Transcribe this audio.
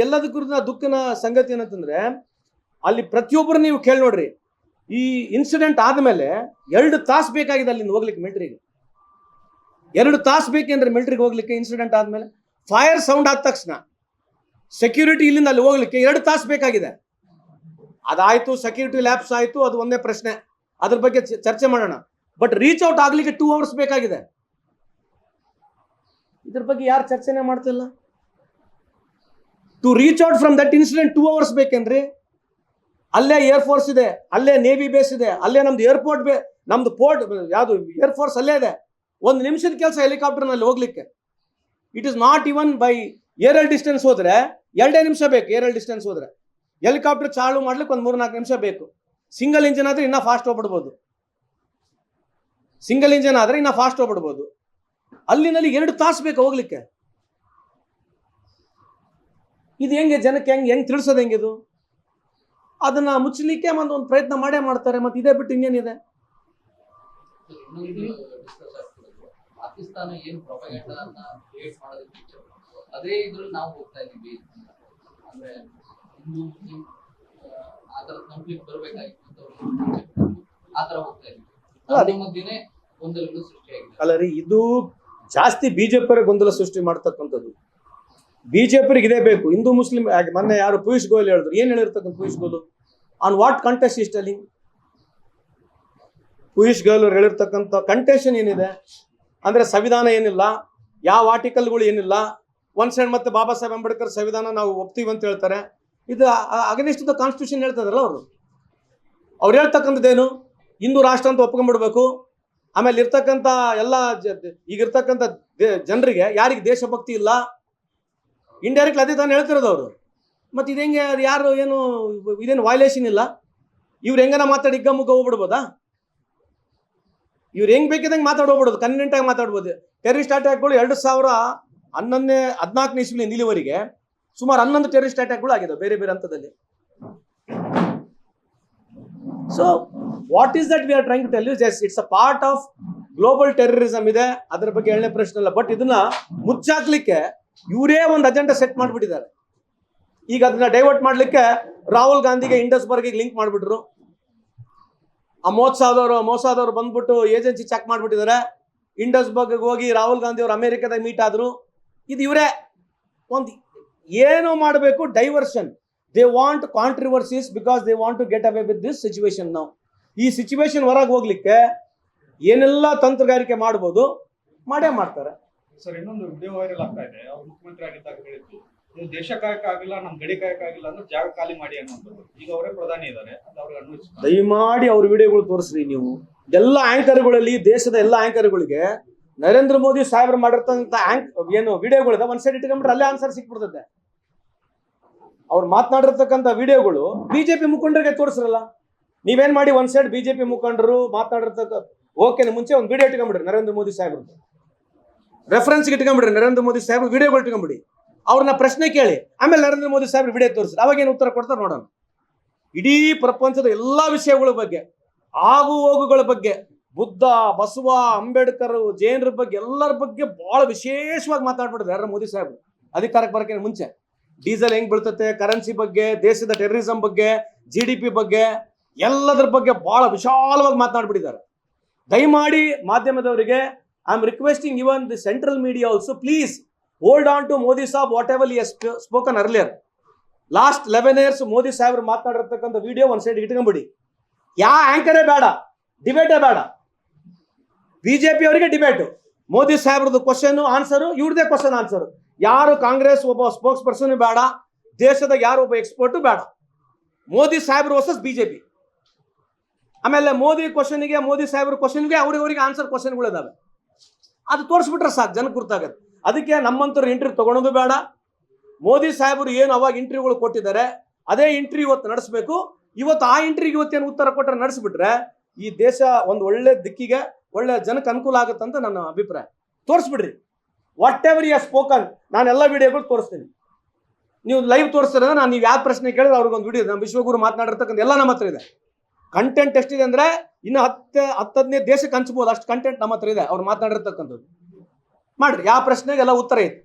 ಎಲ್ಲದಕ್ಕೂ ದುಃಖನ ಸಂಗತಿ ಏನಂತಂದ್ರೆ ಅಲ್ಲಿ ಪ್ರತಿಯೊಬ್ಬರು ನೀವು ಕೇಳಿ ನೋಡ್ರಿ, ಈ ಇನ್ಸಿಡೆಂಟ್ ಆದ್ಮೇಲೆ 2 ತಾಸು ಬೇಕಾಗಿದೆ ಅಲ್ಲಿಂದ ಹೋಗ್ಲಿಕ್ಕೆ ಮಿಲಿಟರಿಗೆ. 2 ತಾಸು ಬೇಕೇನ್ರಿ ಮಿಲಿಟರಿಗೆ ಹೋಗ್ಲಿಕ್ಕೆ. ಇನ್ಸಿಡೆಂಟ್ ಆದ್ಮೇಲೆ ಫೈರ್ ಸೌಂಡ್ ಆದ ತಕ್ಷಣ ಸೆಕ್ಯೂರಿಟಿ ಇಲ್ಲಿಂದ ಅಲ್ಲಿ ಹೋಗ್ಲಿಕ್ಕೆ 2 ತಾಸು ಬೇಕಾಗಿದೆ. ಅದಾಯ್ತು, ಸೆಕ್ಯೂರಿಟಿ ಲ್ಯಾಬ್ಸ್ ಆಯ್ತು, ಅದು ಒಂದೇ ಪ್ರಶ್ನೆ, ಅದ್ರ ಬಗ್ಗೆ ಚರ್ಚೆ ಮಾಡೋಣ. ಬಟ್ ರೀಚ್ ಔಟ್ ಆಗ್ಲಿಕ್ಕೆ 2 ಅವರ್ಸ್ ಬೇಕಾಗಿದೆ. ಇದ್ರ ಬಗ್ಗೆ ಯಾರು ಚರ್ಚೆನೆ ಮಾಡ್ತಿಲ್ಲ. To reach out from that incident 2 hours ಬೇಕೇನ್ರಿ. ಅಲ್ಲೇ ಏರ್ಫೋರ್ಸ್ ಇದೆ, ಅಲ್ಲೇ ನೇವಿ ಬೇಸ್ ಇದೆ, ಅಲ್ಲೇ ನಮ್ದು ಏರ್ಪೋರ್ಟ್ ನಮ್ದು ಪೋರ್ಟ್ ಯಾವುದು ಏರ್ಫೋರ್ಸ್ ಅಲ್ಲೇ ಇದೆ. 1 ನಿಮಿಷದ ಕೆಲಸ ಹೆಲಿಕಾಪ್ಟರ್ನಲ್ಲಿ ಹೋಗ್ಲಿಕ್ಕೆ. It is not even by aerial distance ಹೋದ್ರೆ 2 ನಿಮಿಷ ಬೇಕು. ಏರಲ್ ಡಿಸ್ಟೆನ್ಸ್ ಹೋದ್ರೆ ಹೆಲಿಕಾಪ್ಟರ್ ಚಾಲು ಮಾಡ್ಲಿಕ್ಕೆ 3-4 ನಿಮಿಷ ಬೇಕು. ಸಿಂಗಲ್ ಇಂಜಿನ್ ಆದ್ರೆ ಇನ್ನ ಫಾಸ್ಟ್ ಹೋಗ್ಬಿಡ್ಬೋದು. ಅಲ್ಲಿನಲ್ಲಿ 2 ತಾಸು ಬೇಕು ಹೋಗ್ಲಿಕ್ಕೆ. ಇದು ಹೆಂಗೆ ಜನಕ್ಕೆ ಹೆಂಗ್ ತಿಳಿಸೋದು ಹೆಂಗಿದು? ಅದನ್ನ ಮುಚ್ಚಲಿಕ್ಕೆ ಒಂದು ಪ್ರಯತ್ನ ಮಾಡೇ ಮಾಡ್ತಾರೆ. ಮತ್ತೆ ಇದೇ ಬಿಟ್ಟು ಇನ್ನೇನಿದೆ? ಪಾಕಿಸ್ತಾನ ಏನು ಪ್ರೊಪಗಂಡಾನ ಕ್ರಿಯೇಟ್ ಮಾಡೋದಕ್ಕೆ ಅದೇ ಇದ್ರಲ್ಲಿ ನಾವು ಹೋಗ್ತಾ ಇದೀವಿ. ಅಂದ್ರೆ ಹಿಂದೂ ಮುಸ್ಲಿಂ ಆ ಥರದ ಕಾನ್ಫ್ಲಿಕ್ಟ್ ಬರಬೇಕಾಗಿತ್ತು, ಆ ಥರ ಹೋಗ್ತಾ ಇದೀವಿ. ಮಧ್ಯೆ ಗೊಂದಲಗಳು ಸೃಷ್ಟಿಯಾಗಿದೆ. ಅಲ್ಲ ರೀ, ಇದು ಜಾಸ್ತಿ ಬಿಜೆಪಿ ಗೊಂದಲ ಸೃಷ್ಟಿ ಮಾಡ್ತಕ್ಕಂಥದ್ದು. ಬಿಜೆಪಿಗೆ ಇದೇ ಬೇಕು. ಹಿಂದೂ ಮುಸ್ಲಿಂ ಮೊನ್ನೆ ಯಾರು ಪಿಯೂಷ್ ಗೋಯಲ್ ಹೇಳಿದ್ರು, ಏನ್ ಹೇಳಿರ್ತಕ್ಕಂಥ Piyush Goyal on what contest is telling? Piyush Goyal ಅವ್ರು ಹೇಳಿರ್ತಕ್ಕಂಥ ಕಂಟೆಷನ್ ಏನಿದೆ ಅಂದ್ರೆ ಸಂವಿಧಾನ ಏನಿಲ್ಲ, ಯಾವ ಆರ್ಟಿಕಲ್ಗಳು ಏನಿಲ್ಲ. ಒನ್ ಸೈಡ್ ಮತ್ತೆ ಬಾಬಾ ಸಾಹೇಬ್ ಅಂಬೇಡ್ಕರ್ ಸಂವಿಧಾನ ನಾವು ಒಪ್ತೀವಿ ಅಂತ ಹೇಳ್ತಾರೆ. ಇದು ಅಗೇನ್ಸ್ಟ್ ದ ಕಾನ್ಸ್ಟಿಟ್ಯೂಷನ್ ಹೇಳ್ತಾರಲ್ಲ ಅವ್ರು ಹೇಳ್ತಕ್ಕಂಥದ್ದೇನು? ಹಿಂದೂ ರಾಷ್ಟ್ರ ಅಂತ ಒಪ್ಕೊಂಡ್ಬಿಡ್ಬೇಕು. ಆಮೇಲೆ ಇರ್ತಕ್ಕಂಥ ಎಲ್ಲ ಈಗಿರ್ತಕ್ಕಂಥ ಜನರಿಗೆ ಯಾರಿಗೆ ದೇಶಭಕ್ತಿ ಇಲ್ಲ, ಇಂಡೈರೆಕ್ಟ್ ಅದೇ ತಾನು ಹೇಳ್ತಿರೋದು ಅವರು. ಮತ್ತೆ ಇದು ಹೆಂಗೆ? ಅದು ಯಾರು ಏನು ಇದೇನು ವೈಲೇಷನ್ ಇಲ್ಲ? ಇವ್ರು ಹೆಂಗನ ಮಾತಾಡಿ ಹಿಗ್ಗಮುಗ್ಗ ಹೋಗ್ಬಿಡ್ಬೋದಾ? ಇವ್ರು ಹೆಂಗ್ ಬೇಕಿದಂಗೆ ಮಾತಾಡೋಗ್ಬಿಡೋದು, ಕನ್ವಿನೆಂಟ್ ಆಗಿ ಮಾತಾಡ್ಬೋದು. ಟೆರರಿಸ್ಟ್ ಅಟ್ಯಾಕ್ಗಳು 2014 ಇಸ್ವಿಯಿಂದ ಇಲ್ಲಿವರೆಗೆ ಸುಮಾರು 11 ಟೆರರಿಸ್ಟ್ ಅಟ್ಯಾಕ್ಗಳು ಆಗಿದೆ ಬೇರೆ ಬೇರೆ ಹಂತದಲ್ಲಿ. So what is that we are trying to tell you? Just it's a part of global terrorism ಇದೆ, ಅದ್ರ ಬಗ್ಗೆ ಹೇಳನೇ ಪ್ರಶ್ನೆ ಇಲ್ಲ. ಬಟ್ ಇದನ್ನ ಮುಚ್ಚಾಕ್ಲಿಕ್ಕೆ ಇವರೇ ಒಂದು ಅಜೆಂಡಾ ಸೆಟ್ ಮಾಡಿಬಿಟ್ಟಿದ್ದಾರೆ. ಈಗ ಅದನ್ನ ಡೈವರ್ಟ್ ಮಾಡ್ಲಿಕ್ಕೆ ರಾಹುಲ್ ಗಾಂಧಿಗೆ ಇಂಡಸ್ಬರ್ಗಿಗೆ ಲಿಂಕ್ ಮಾಡಿಬಿಟ್ರು. ಆ ಮೋಸಾದವರು ಬಂದ್ಬಿಟ್ಟು ಏಜೆನ್ಸಿ ಚೆಕ್ ಮಾಡಿಬಿಟ್ಟಿದ್ದಾರೆ. ಇಂಡಸ್ಬರ್ಗ್ಗೆ ಹೋಗಿ ರಾಹುಲ್ ಗಾಂಧಿ ಅವರು ಅಮೆರಿಕದಾಗ ಮೀಟ್ ಆದ್ರು. ಇದು ಇವರೇ ಒಂದು ಏನೋ ಮಾಡಬೇಕು, diversion. They want controversies because they want to get away with this situation. ನಾವು ಈ ಸಿಚುವೇಶನ್ ಹೊರಗೆ ಹೋಗ್ಲಿಕ್ಕೆ ಏನೆಲ್ಲ ತಂತ್ರಗಾರಿಕೆ ಮಾಡ್ಬೋದು ಮಾಡೇ ಮಾಡ್ತಾರೆ. ಸರ್, ಇನ್ನೊಂದು ವಿಡಿಯೋ ವೈರಲ್ ಆಗ್ತಾ ಇದೆ. ಅವ್ರು ಮುಖ್ಯಮಂತ್ರಿ ಆಗಿದ್ದಾಗ ಹೇಳಿದ್ದು, ನೀವು ದೇಶ ಕಾಯಕ್ಕಾಗಿಲ್ಲ, ನಮ್ ಗಡಿ ಕಾಯಕ್ಕಾಗಿಲ್ಲ ಅಂದ್ರೆ ಜಾಗ ಖಾಲಿ ಮಾಡಿ ಅನ್ನೋದು. ಈಗ ಅವರೇ ಪ್ರಧಾನಿ ಇದ್ದಾರೆ, ಅವ್ರಿಗೆ ಅನ್ವಯಿಸ್ತಾರೆ. ದಯಮಾಡಿ ಅವ್ರ ವಿಡಿಯೋಗಳು ತೋರಿಸ್ರಿ ನೀವು. ಎಲ್ಲ ಆಂಕರ್ಗಳಲ್ಲಿ, ದೇಶದ ಎಲ್ಲ ಆಂಕರ್ಗಳಿಗೆ ನರೇಂದ್ರ ಮೋದಿ ಸಾಹೇಬ್ರು ಮಾಡಿರ್ತಂತ ಏನು ವಿಡಿಯೋಗಳಿದೆ ಒಂದ್ ಸೈಡ್ ಇಟ್ಕೊಂಡ್ಬಿಟ್ರೆ ಅಲ್ಲೇ ಆನ್ಸರ್ ಸಿಕ್ಬಿಡ್ತದೆ. ಅವ್ರು ಮಾತನಾಡಿರ್ತಕ್ಕಂಥ ವಿಡಿಯೋಗಳು ಬಿಜೆಪಿ ಮುಖಂಡರಿಗೆ ತೋರಿಸ್ರಲ್ಲ. ನೀವೇನ್ ಮಾಡಿ, ಒಂದ್ ಸೈಡ್ ಬಿಜೆಪಿ ಮುಖಂಡರು ಮಾತನಾಡಿರ್ತಕ್ಕ ಓಕೆ ಮುಂಚೆ ಒಂದು ವಿಡಿಯೋ ಇಟ್ಕೊಂಡ್ಬಿಡ್ರಿ ನರೇಂದ್ರ ಮೋದಿ ಸಾಹೇಬ್ರು, ರೆಫರೆನ್ಸ್ಗೆ ಇಟ್ಕೊಂಡ್ಬಿಡ್ರಿ ನರೇಂದ್ರ ಮೋದಿ ಸಾಹೇಬ್ರು ವಿಡಿಯೋಗಳು ಇಟ್ಕೊಂಡ್ಬಿಡಿ. ಅವ್ರನ್ನ ಪ್ರಶ್ನೆ ಕೇಳಿ, ಆಮೇಲೆ ನರೇಂದ್ರ ಮೋದಿ ಸಾಹೇಬ್ರು ವಿಡಿಯೋ ತೋರಿಸ್ರಿ, ಅವಾಗ ಏನು ಉತ್ತರ ಕೊಡ್ತಾರೆ ನೋಡೋಣ. ಇಡೀ ಪ್ರಪಂಚದ ಎಲ್ಲಾ ವಿಷಯಗಳ ಬಗ್ಗೆ, ಆಗು ಹೋಗುಗಳ ಬಗ್ಗೆ, ಬುದ್ಧ, ಬಸವ, ಅಂಬೇಡ್ಕರ್, ಜೈನರ ಬಗ್ಗೆ ಎಲ್ಲರ ಬಗ್ಗೆ ಬಹಳ ವಿಶೇಷವಾಗಿ ಮಾತಾಡ್ಬಿಡ್ತಾರೆ ನರೇಂದ್ರ ಮೋದಿ ಸಾಹೇಬ್ರು ಅಧಿಕಾರಕ್ಕೆ ಬರೋಕೆ ಮುಂಚೆ. ಡೀಸೆಲ್ ಹೆಂಗ್ ಬೀಳ್ತತೆ, ಕರೆನ್ಸಿ ಬಗ್ಗೆ, ದೇಶದ ಟೆರರಿಸಂ ಬಗ್ಗೆ, GDP ಬಗ್ಗೆ, ಎಲ್ಲದ್ರ ಬಗ್ಗೆ ಬಹಳ ವಿಶಾಲವಾಗಿ ಮಾತನಾಡ್ಬಿಟ್ಟಿದ್ದಾರೆ. ದಯಮಾಡಿ ಮಾಧ್ಯಮದವರಿಗೆ I am requesting even the central media also, please hold on to Modi saab whatever he has spoken earlier. Last 11 years Modi ಸಾಹೇಬ್ರು ಮಾತನಾಡಿರ್ತಕ್ಕಂಥ ವಿಡಿಯೋ ಒಂದ್ ಸೈಡ್ ಇಟ್ಕೊಂಡ್ಬಿಡಿ. ಯಾವ ಆಂಕರೇ ಬೇಡ, ಡಿಬೇಟೇ ಬೇಡ. ಬಿಜೆಪಿ ಅವರಿಗೆ ಡಿಬೇಟ್, ಮೋದಿ ಸಾಹೇಬ್ರದ್ದು ಕ್ವಶನ್ ಆನ್ಸರು, ಇವ್ರದೇ ಕ್ವಶನ್ ಆನ್ಸರ್. ಯಾರು ಕಾಂಗ್ರೆಸ್ ಒಬ್ಬ ಸ್ಪೋಕ್ಸ್ ಪರ್ಸನ್ ಬೇಡ, ದೇಶದ ಯಾರು ಒಬ್ಬ ಎಕ್ಸ್ಪರ್ಟು ಬೇಡ. ಮೋದಿ ಸಾಹೇಬ್ರು ವರ್ಸಸ್ ಬಿಜೆಪಿ. ಆಮೇಲೆ ಮೋದಿ ಕ್ವಶನ್ಗೆ, ಮೋದಿ ಸಾಹೇಬ್ರ ಕ್ವಶನ್ಗೆ ಅವ್ರಿಗೆ ಆನ್ಸರ್ ಕ್ವಶನ್ಗಳು ಇದಾವೆ. ಅದು ತೋರಿಸ್ಬಿಟ್ರೆ ಸಾಕು, ಜನಕ್ಕೆ ಗೊತ್ತಾಗತ್ತೆ. ಅದಕ್ಕೆ ನಮ್ಮಂತವ್ರು ಇಂಟರ್ವ್ಯೂ ತಗೊಳೋದು ಬೇಡ. ಮೋದಿ ಸಾಹೇಬರು ಏನು ಅವಾಗ ಇಂಟರ್ವ್ಯೂಗಳು ಕೊಟ್ಟಿದ್ದಾರೆ ಅದೇ ಇಂಟರ್ವ್ಯೂ ಇವತ್ತು ನಡೆಸಬೇಕು. ಇವತ್ತು ಆ ಇಂಟರ್ವ್ಯೂಗೆ ಇವತ್ತೇನು ಉತ್ತರ ಕೊಟ್ಟರೆ ನಡೆಸಿಬಿಟ್ರೆ ಈ ದೇಶ ಒಂದು ಒಳ್ಳೆ ದಿಕ್ಕಿಗೆ, ಒಳ್ಳೆ ಜನಕ್ಕೆ ಅನುಕೂಲ ಆಗುತ್ತಂತ ನನ್ನ ಅಭಿಪ್ರಾಯ. ತೋರಿಸ್ಬಿಡ್ರಿ what ever he has spoken. ನಾನೆಲ್ಲ ವಿಡಿಯೋಗಳು ತೋರಿಸ್ತೀನಿ. ನೀವು ಲೈವ್ ತೋರಿಸ್ತಾರೆ, ನಾನು ನೀವು ಯಾವ ಪ್ರಶ್ನೆ ಕೇಳಿದ್ರೆ ಅವ್ರಿಗೊಂದು ವಿಡಿಯೋ, ನಮ್ಮ ವಿಶ್ವಗುರು ಮಾತನಾಡಿರ್ತಕ್ಕಂಥ ಎಲ್ಲ ನಮ್ಮ ಹತ್ರ ಇದೆ. ಕಂಟೆಂಟ್ ಎಷ್ಟಿದೆ ಅಂದ್ರೆ ಇನ್ನು 10-15 ದೇಶಕ್ಕೆ ಹಂಚ್ಬೋದು, ಅಷ್ಟು ಕಂಟೆಂಟ್ ನಮ್ಮ ಹತ್ರ ಇದೆ ಅವ್ರು ಮಾತನಾಡಿರ್ತಕ್ಕಂಥದ್ದು. ಮಾಡ್ರಿ, ಯಾವ ಪ್ರಶ್ನೆಗೆಲ್ಲ ಉತ್ತರ ಐತೆ.